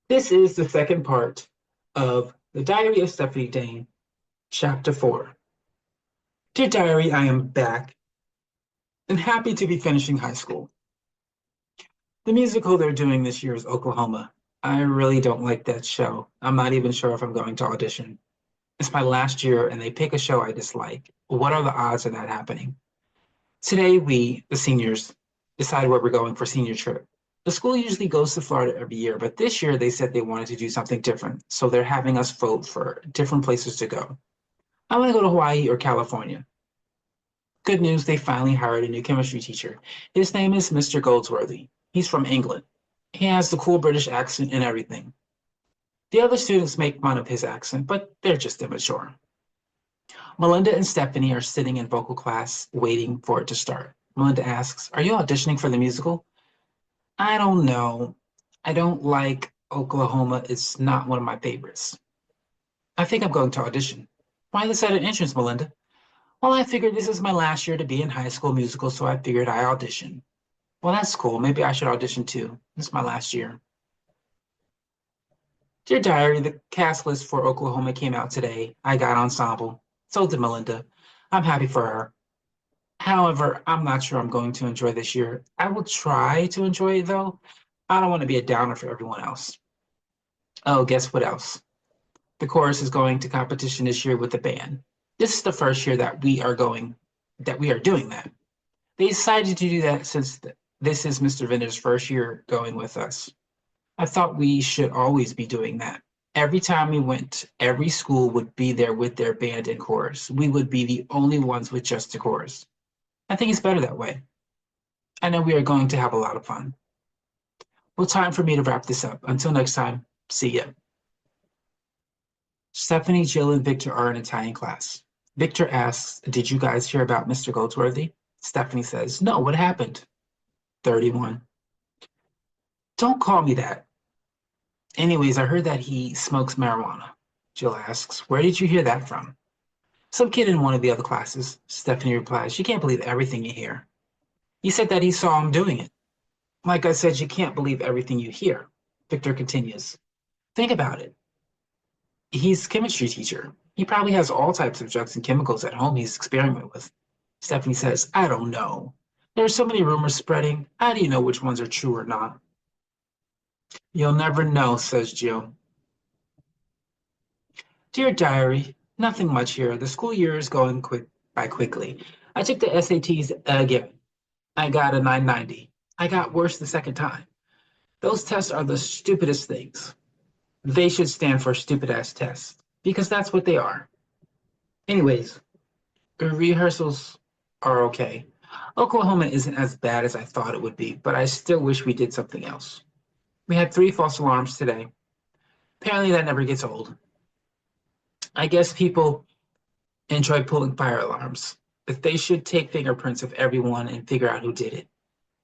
This is the second part of The Diary of Stephanie Dane, Chapter 4. Dear Diary, I am back and happy to be finishing high school. The musical they're doing this year is Oklahoma. I really don't like that show. I'm not even sure if I'm going to audition. It's my last year and they pick a show I dislike. What are the odds of that happening? Today, we, the seniors, decide where we're going for senior trip. The school usually goes to Florida every year, but this year they said they wanted to do something different, so they're having us vote for different places to go. I want to go to Hawaii or California. Good news, they finally hired a new chemistry teacher. His name is Mr. Goldsworthy. He's from England. He has the cool British accent and everything. The other students make fun of his accent, but they're just immature. Melinda and Stephanie are sitting in vocal class waiting for it to start. Melinda asks, "Are you auditioning for the musical?" "I don't know. I don't like Oklahoma. It's not one of my favorites." "I think I'm going to audition." "Why the sudden entrance, Melinda?" "Well, I figured this is my last year to be in High School Musical, so I figured I audition." "Well, that's cool. Maybe I should audition too. This is my last year." Dear Diary, the cast list for Oklahoma came out today. I got ensemble. So did Melinda. I'm happy for her. However, I'm not sure I'm going to enjoy this year. I will try to enjoy it though. I don't want to be a downer for everyone else. Oh, guess what else? The chorus is going to competition this year with the band. This is the first year that we are doing that. They decided to do that since this is Mr. Vinder's first year going with us. I thought we should always be doing that. Every time we went, every school would be there with their band and chorus. We would be the only ones with just the chorus. I think it's better that way. I know we are going to have a lot of fun. Well, time for me to wrap this up. Until next time, see ya. Stephanie, Jill, and Victor are in Italian class. Victor asks, "Did you guys hear about Mr. Goldsworthy?" Stephanie says, "No, what happened?" 31. "Don't call me that. Anyways, I heard that he smokes marijuana." Jill asks, "Where did you hear that from?" "Some kid in one of the other classes." Stephanie replies, "You can't believe everything you hear." "He said that he saw him doing it." "Like I said, you can't believe everything you hear." Victor continues, "Think about it. He's a chemistry teacher. He probably has all types of drugs and chemicals at home he's experimenting with." Stephanie says, "I don't know. There are so many rumors spreading. How do you know which ones are true or not?" "You'll never know," says Jill. Dear Diary, nothing much here. The school year is going quickly. I took the SATs again. I got a 990. I got worse the second time. Those tests are the stupidest things. They should stand for stupid ass tests because that's what they are. Anyways, rehearsals are okay. Oklahoma isn't as bad as I thought it would be, but I still wish we did something else. We had 3 false alarms today. Apparently that never gets old. I guess people enjoy pulling fire alarms. If they should take fingerprints of everyone and figure out who did it.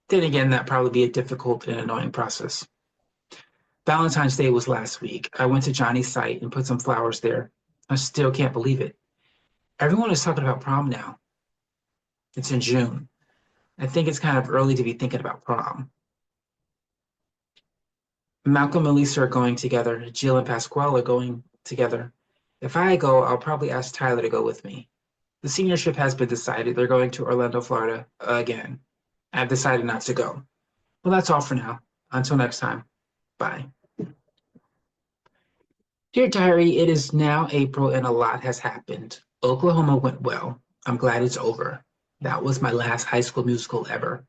Then again, that'd probably be a difficult and annoying process. Valentine's Day was last week. I went to Johnny's site and put some flowers there. I still can't believe it. Everyone is talking about prom now. It's in June. I think it's kind of early to be thinking about prom. Malcolm and Lisa are going together. Jill and Pasquale are going together. If I go, I'll probably ask Tyler to go with me. The seniorship has been decided. They're going to Orlando, Florida again. I've decided not to go. Well, that's all for now. Until next time. Bye. Dear Diary, it is now April and a lot has happened. Oklahoma went well. I'm glad it's over. That was my last High School Musical ever.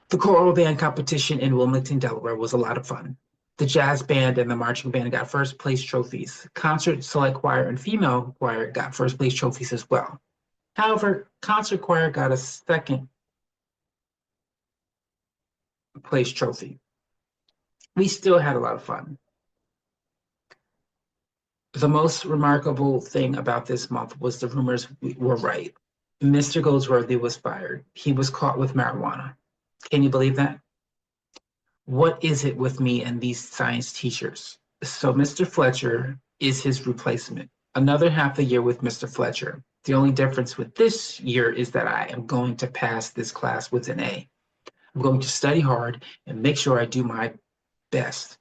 The choral band competition in Wilmington, Delaware was a lot of fun. The jazz band and the marching band got first place trophies. Concert, select choir, and female choir got first place trophies as well. However, concert choir got a second place trophy. We still had a lot of fun. The most remarkable thing about this month was the rumors were right. Mr. Goldsworthy was fired. He was caught with marijuana. Can you believe that? What is it with me and these science teachers? So Mr. Fletcher is his replacement. Another half a year with Mr. Fletcher. The only difference with this year is that I am going to pass this class with an A. I'm going to study hard and make sure I do my best.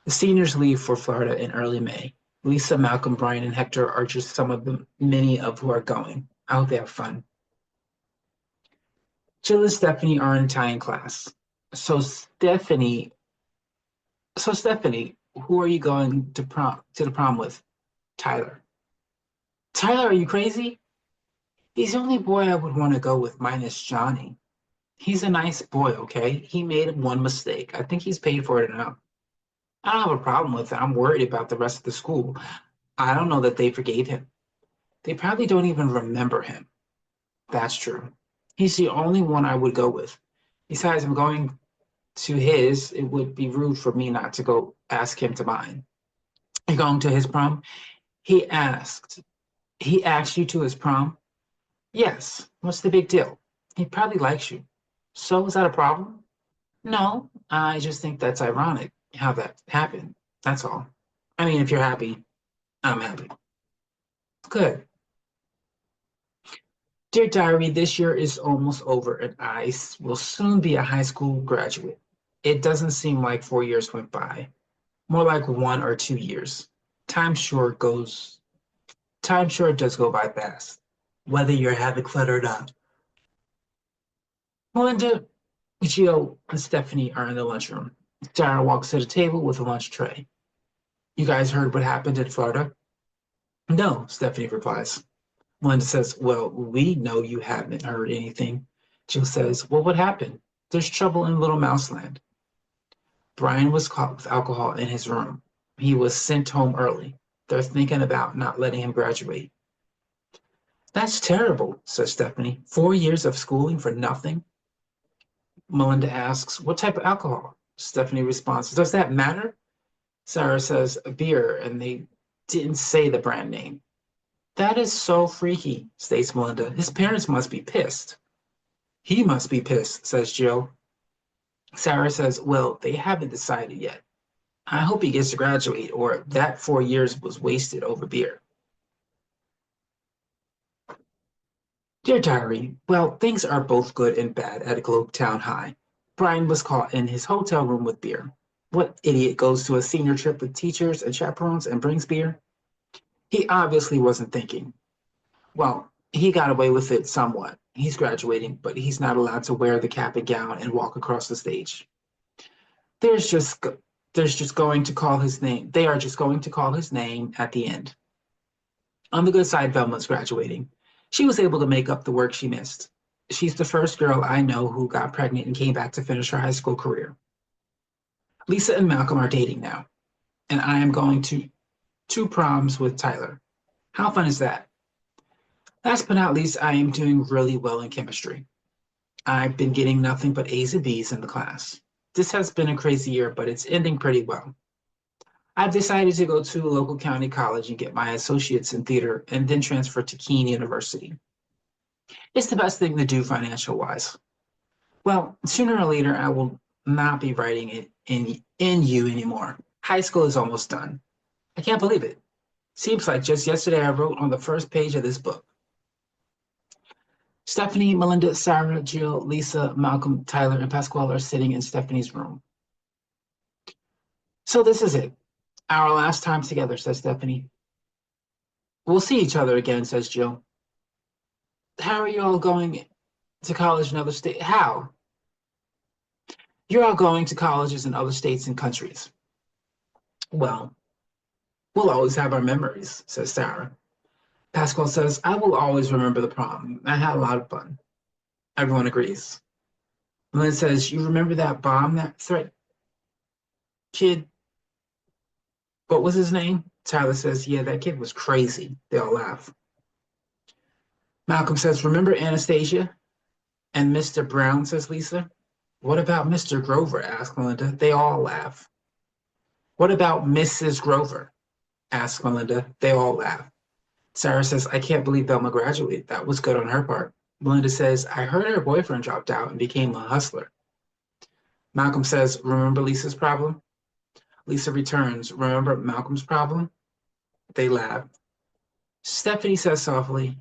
The seniors leave for Florida in early May. Lisa, Malcolm, Brian, and Hector are just some of the many of who are going. I hope they have fun. Jill and Stephanie are in Italian class. So Stephanie, so Stephanie, who are you going to the prom with? Tyler. Tyler, are you crazy? He's the only boy I would want to go with minus Johnny. He's a nice boy, okay? He made one mistake. I think he's paid for it now. I don't have a problem with it. I'm worried about the rest of the school. I don't know that they forgave him. They probably don't even remember him. That's true. He's the only one I would go with. Besides, I'm going to his. It would be rude for me not to go ask him to mine. You're going to his prom? He asked. He asked you to his prom? Yes. What's the big deal? He probably likes you. So is that a problem? No, I just think that's ironic how that happened. That's all. I mean, if you're happy, I'm happy. Good. Dear Diary, this year is almost over and I will soon be a high school graduate. It doesn't seem like 4 years went by, more like 1 or 2 years. Time sure goes, time sure does go by fast, whether you're having fun or not. Melinda, Gio, and Stephanie are in the lunchroom. Sarah walks to the table with a lunch tray. You guys heard what happened in Florida? No, Stephanie replies. Melinda says, well, we know you haven't heard anything. Jill says, well, what happened? There's trouble in Little Mouseland. Brian was caught with alcohol in his room. He was sent home early. They're thinking about not letting him graduate. That's terrible, says Stephanie. 4 years of schooling for nothing? Melinda asks, what type of alcohol? Stephanie responds, does that matter? Sarah says, beer, and they didn't say the brand name. That is so freaky, states Melinda. His parents must be pissed. He must be pissed, says Jill. Sarah says, well, they haven't decided yet. I hope he gets to graduate, or that 4 years was wasted over beer. Dear Diary, well, things are both good and bad at Globetown High. Brian was caught in his hotel room with beer. What idiot goes to a senior trip with teachers and chaperones and brings beer? He obviously wasn't thinking. Well, he got away with it somewhat. He's graduating, but he's not allowed to wear the cap and gown and walk across the stage. There's just going to call his name. They are just going to call his name at the end. On the good side, Velma's graduating. She was able to make up the work she missed. She's the first girl I know who got pregnant and came back to finish her high school career. Lisa and Malcolm are dating now, and I am going to 2 proms with Tyler. How fun is that? Last but not least, I am doing really well in chemistry. I've been getting nothing but A's and B's in the class. This has been a crazy year, but it's ending pretty well. I've decided to go to a local county college and get my associates in theater and then transfer to Keene University. It's the best thing to do financial-wise. Well, sooner or later, I will not be writing it in you anymore. High school is almost done. I can't believe it. Seems like just yesterday I wrote on the first page of this book. Stephanie, Melinda, Sarah, Jill, Lisa, Malcolm, Tyler, and Pasquale are sitting in Stephanie's room. So this is it. Our last time together, says Stephanie. We'll see each other again, says Jill. How are you all going to college in other states? How? You're all going to colleges in other states and countries. Well, we'll always have our memories, says Sarah. Pasquale says, I will always remember the prom. I had a lot of fun. Everyone agrees. Lynn says, you remember that bomb that threat kid? What was his name? Tyler says, yeah, that kid was crazy. They all laugh. Malcolm says, remember Anastasia? And Mr. Brown, says Lisa. What about Mr. Grover? Asks Melinda. They all laugh. What about Mrs. Grover? Asks Melinda. They all laugh. Sarah says, I can't believe Velma graduated. That was good on her part. Melinda says, I heard her boyfriend dropped out and became a hustler. Malcolm says, remember Lisa's problem? Lisa returns, remember Malcolm's problem? They laugh. Stephanie says softly,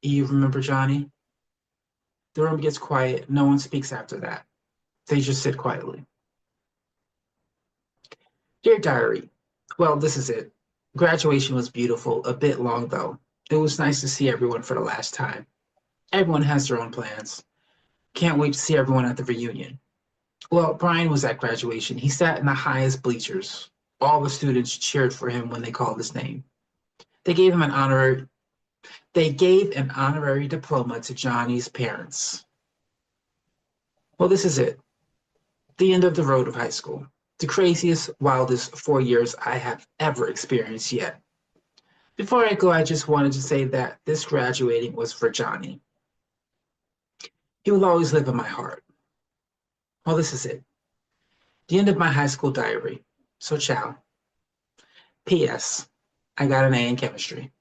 you remember Johnny? The room gets quiet. No one speaks after that. They just sit quietly. Dear Diary, well, this is it. Graduation was beautiful, a bit long though. It was nice to see everyone for the last time. Everyone has their own plans. Can't wait to see everyone at the reunion. Well, Brian was at graduation. He sat in the highest bleachers. All the students cheered for him when they called his name. They gave him an honorary they gave an honorary diploma to Johnny's parents. Well, this is it. The end of the road of high school. The craziest, wildest 4 years I have ever experienced yet. Before I go, I just wanted to say that this graduating was for Johnny. He will always live in my heart. Well, this is it. The end of my high school diary. So ciao. P.S. I got an A in chemistry.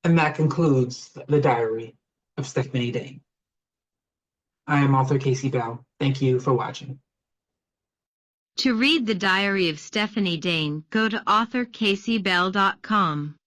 And that concludes the diary of Stephanie Dane. I am author Casey Bell. Thank you for watching. To read the diary of Stephanie Dane, go to authorcaseybell.com.